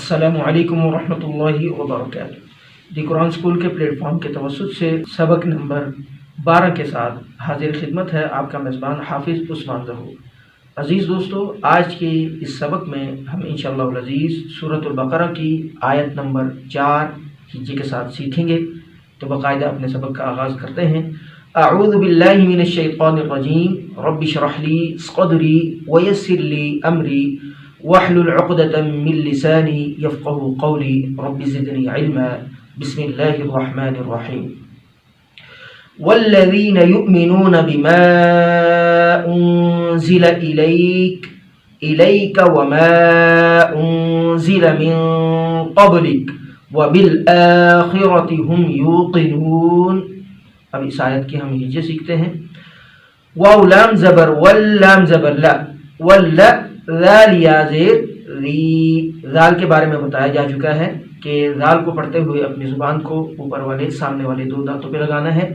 अस्सलामु अलैकुम वरहमतुल्लाहि वबरकातुहू। दी कुरान स्कूल के प्लेटफॉर्म के तवस्सुत से सबक नंबर 12 के साथ हाजिर खिदमत है आपका मेज़बान हाफिज़ उस्मान ज़हूर। अज़ीज़ दोस्तों, आज के इस सबक में हम इंशाअल्लाह अज़ीज़ सूरतुल बकरा की आयत नंबर 4 हिज्जे के साथ सीखेंगे। तो बाकायदा अपने सबक का आगाज़ करते हैं। अऊज़ु बिल्लाहि मिनश शैतानिर रजीम रब्बि इश्रह ली सदरी वयस्सिर ली अमरी वहलुल उक़दतम मिन लिसानी यफ़क़हू क़ौली रब्बि ज़िदनी इल्मा। बिस्मिल्लाहिर रहमानिर रहीम। वल्लज़ीना युमिनूना बिमा उन्ज़िला इलैका वमा उन्ज़िला मिन क़ब्लिक वबिल आखिरति हुम यूक़िनून। अब इस आयत की हम हिज्जे सीखते हैं। वाव लाम ज़बर वल लाम ज़बर ला वल्ला ज़ाल या ज़ेर री। ज़ाल के बारे में बताया जा चुका है कि ज़ाल को पढ़ते हुए अपनी ज़ुबान को ऊपर वाले सामने वाले दो दांतों पे लगाना है।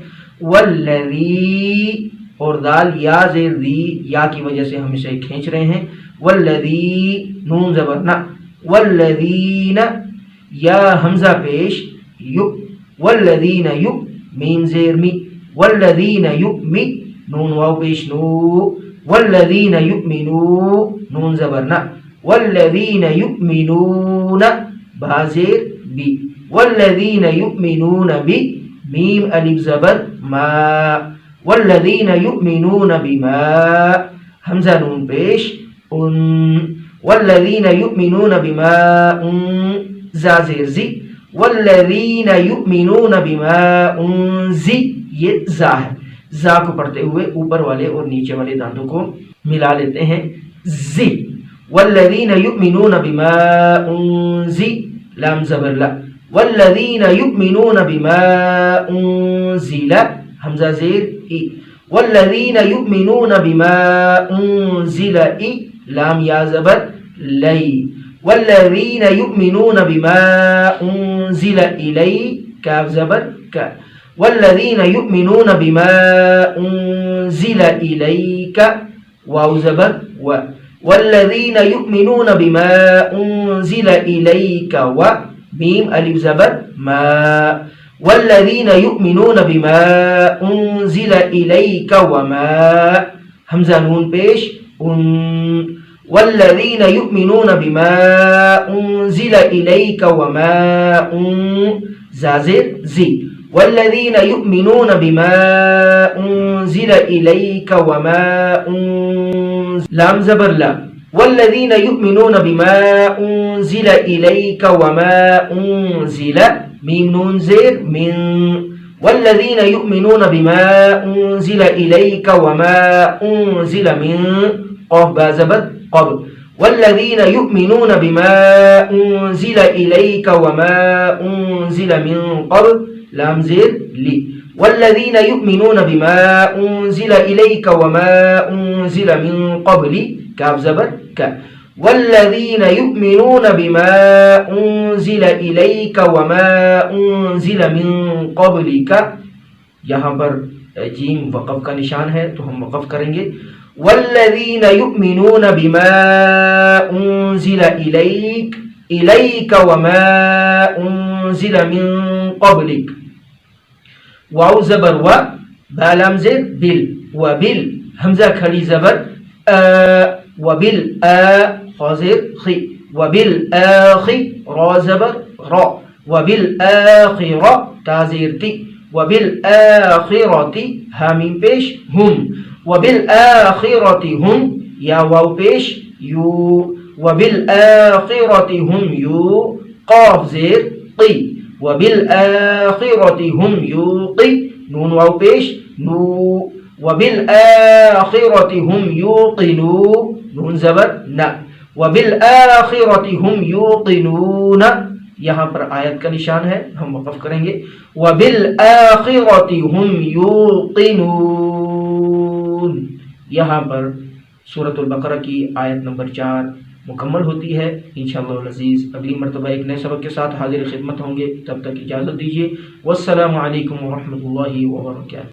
वल्लज़ी और ज़ाल या ज़ेर री, या की वजह से हम इसे खींच रहे हैं। वल्लज़ी नून ज़बर ना, वल्लज़ीना या हमज़ा पेश यु, वल्लज़ीना यु मीम ज़ेर मी, वल्लज़ीना युमी नून वाव पेश नू, वल्लज़ीना युमिनू नून ज़बर ना, वल्लज़ीना युमिनूना बा ज़ेर बी, वल्लज़ीना युमिनूना बी मीम अलिफ ज़बर मा, वल्लज़ीना युमिनूना बिमा हमज़ा नून पेश उन, वल्लज़ीना युमिनूना बिमा ज़ा ज़ेर ज़ी, वल्लज़ीना युमिनूना बिमा उन्ज़ी ये ज़ा है। ज़ा को पढ़ते हुए ऊपर वाले और नीचे वाले दांतों को मिला लेते हैं ज़ी। वल्लज़ीना युमिनूना बिमा उन्ज़ी लाम ज़बर ला, वल्लज़ीना युमिनूना बिमा उन्ज़िला हमज़ा ज़ेर ई, वल्लज़ीना युमिनूना बिमा उन्ज़िला ई लाम या ज़बर लाई, वल्लज़ीना युमिनूना बिमा उन्ज़िला इलै काफ ज़बर का, वल्लज़ीना युमिनूना बिमा उन्ज़िला इलैका वाव ज़बर व, वल्लज़ीना युमिनूना बिमा उन्ज़िला इलैका व मीम अलिफ ज़बर मा, वल्लज़ीना युमिनूना बिमा उन्ज़िला इलैका व मा हमज़ा नून पेश उन, वल्लज़ीना युमिनूना बिमा उन्ज़िला इलैका व मा उन ज़ा ज़ेर ज़ी, वल्लज़ीना युमिनूना बिमा उन्ज़िला इलैका व मा उन लाम ज़बर ला, वल्लज़ीना युमिनूना बिमा उन्ज़िला इलैका व मा उन्ज़िला मीम नून ज़ेर मिन, वल्लज़ीना युमिनूना बिमा उन्ज़िला इलैका व मा उन्ज़िला मिन क़ाफ बा ज़बर क़ब, वल्लज़ीना युमिनूना बिमा उन्ज़िला इलैका व मा उन्ज़िला मिन क़ब्ल लाम ज़ेर ली, वल्लज़ीना युमिनूना बिमा उन्ज़िला इलैका व मा उन्ज़िला मिन क़ब्ली काफ ज़बर का, वल्लज़ीना युमिनूना बिमा उन्ज़िला इलैका व मा उन्ज़िला मिन क़ब्लिका। यहाँ पर जीम वक़फ़ का निशान है तो हम वक़फ़ करेंगे। वल्लज़ीना युमिनूना बिमा उन्ज़िला इलैका व मा उन्ज़िला मिन क़ब्लिक वाव ज़बर व बा लाम ज़ेर बिल, व बिल हमज़ा खड़ी ज़बर व बिल ख़ा ज़ेर खी, व बिल आखि रा ज़बर रा, व बिल आखिरा ता ज़ेर ती, व बिल आखिरति हा मीम पेश हुम, व बिल आखिरति हुम या वाव पेश यू, व बिल आखिरति हुम यू क़ाफ ज़ेर क़ी, व बिल आखिरति हुम यूक़ी नून वाव पेश नू, व बिल आखिरति हुम यूक़िनू नून ज़बर ना, व बिल आखिरति हुम यूक़िनून। यहाँ पर आयत का निशान है, हम वक़फ़ करेंगे। व बिल आखिरति हुम यूक़िनून। यहाँ पर सूरतुल बकरा की आयत नंबर 4 मुकम्मल होती है। इंशाअल्लाह अज़ीज़ अगली मरतबा एक नए सबक के साथ हाजिर खिदमत होंगे। तब तक इजाज़त दीजिए। वस्सलामु अलैकुम व रहमतुल्लाहि व बरकातुहू।